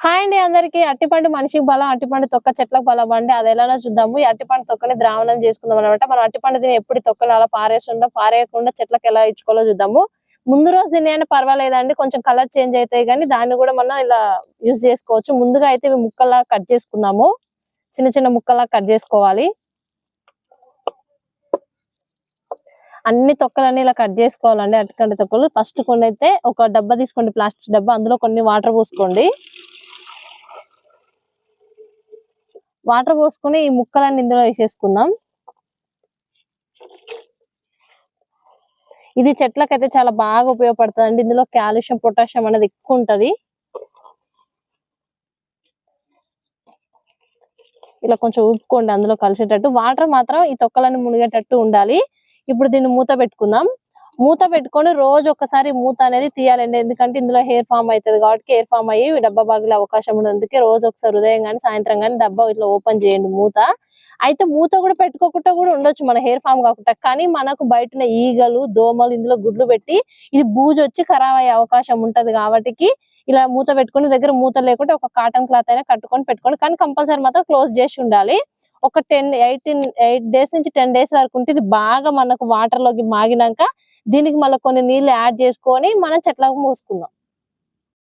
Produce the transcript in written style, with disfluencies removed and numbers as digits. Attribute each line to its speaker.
Speaker 1: Hi అండి అందరికి. అరటిపండు మనిషికి బలం, అరటిపండు తొక్క చెట్లకు బలం అండి. అది ఎలానో చూద్దాము. ఈ అరటిపండు తొక్కని ద్రావణం చేసుకుందాం అనమాట. మనం అరటిపండు తిని ఎప్పుడు తొక్కలు అలా పారేయకుండా చెట్లకు ఎలా ఇచ్చుకోవాలో చూద్దాము. ముందు రోజు తినేయండి పర్వాలేదండి, కొంచెం కలర్ చేంజ్ అవుతాయి కానీ దాన్ని కూడా మనం ఇలా యూజ్ చేసుకోవచ్చు. ముందుగా అయితే ఇవి ముక్కలా కట్ చేసుకుందాము. చిన్న చిన్న ముక్కలా కట్ చేసుకోవాలి. అన్ని తొక్కలన్నీ ఇలా కట్ చేసుకోవాలండి. అరటిపండు తొక్కలు ఫస్ట్ కొన్ని అయితే ఒక డబ్బా తీసుకోండి, ప్లాస్టిక్ డబ్బా. అందులో కొన్ని వాటర్ పోసుకోండి. వాటర్ పోసుకొని ఈ ముక్కలన్నీ ఇందులో వేసేసుకుందాం. ఇది చెట్లకైతే చాలా బాగా ఉపయోగపడుతుంది అండి. ఇందులో కాల్షియం, పొటాషియం అనేది ఎక్కువ ఉంటది. ఇలా కొంచెం ఊపుకోండి అందులో కలిసేటట్టు. వాటర్ మాత్రం ఈ తొక్కలన్నీ మునిగేటట్టు ఉండాలి. ఇప్పుడు దీన్ని మూత పెట్టుకుందాం. మూత పెట్టుకొని రోజు ఒకసారి మూత అనేది తీయాలండి. ఎందుకంటే ఇందులో హెయిర్ ఫామ్ అవుతుంది కాబట్టి హెయిర్ ఫామ్ అయ్యి డబ్బా పగిలే అవకాశం ఉంది. అందుకే రోజు ఒకసారి ఉదయం కానీ సాయంత్రం కానీ డబ్బా ఇట్లా ఓపెన్ చేయండి మూత. అయితే మూత కూడా పెట్టుకోకుండా కూడా ఉండొచ్చు మన హెయిర్ ఫామ్ కాకుండా. కానీ మనకు బయట ఈగలు, దోమలు ఇందులో గుడ్లు పెట్టి ఇది బూజు వచ్చి ఖరాబ్ అయ్యే అవకాశం ఉంటది కాబట్టి ఇలా మూత పెట్టుకుని దగ్గర మూత లేకుంటే ఒక కాటన్ క్లాత్ అయినా కట్టుకొని పెట్టుకోండి. కానీ కంపల్సరీ మాత్రం క్లోజ్ చేసి ఉండాలి. ఒక 8 డేస్ నుంచి 10 డేస్ వరకు ఉంటే ఇది బాగా మనకు వాటర్ లోకి మాగినాక దీనికి మళ్ళీ కొన్ని నీళ్లు యాడ్ చేసుకొని మనం చెట్లకు మూసుకుందాం.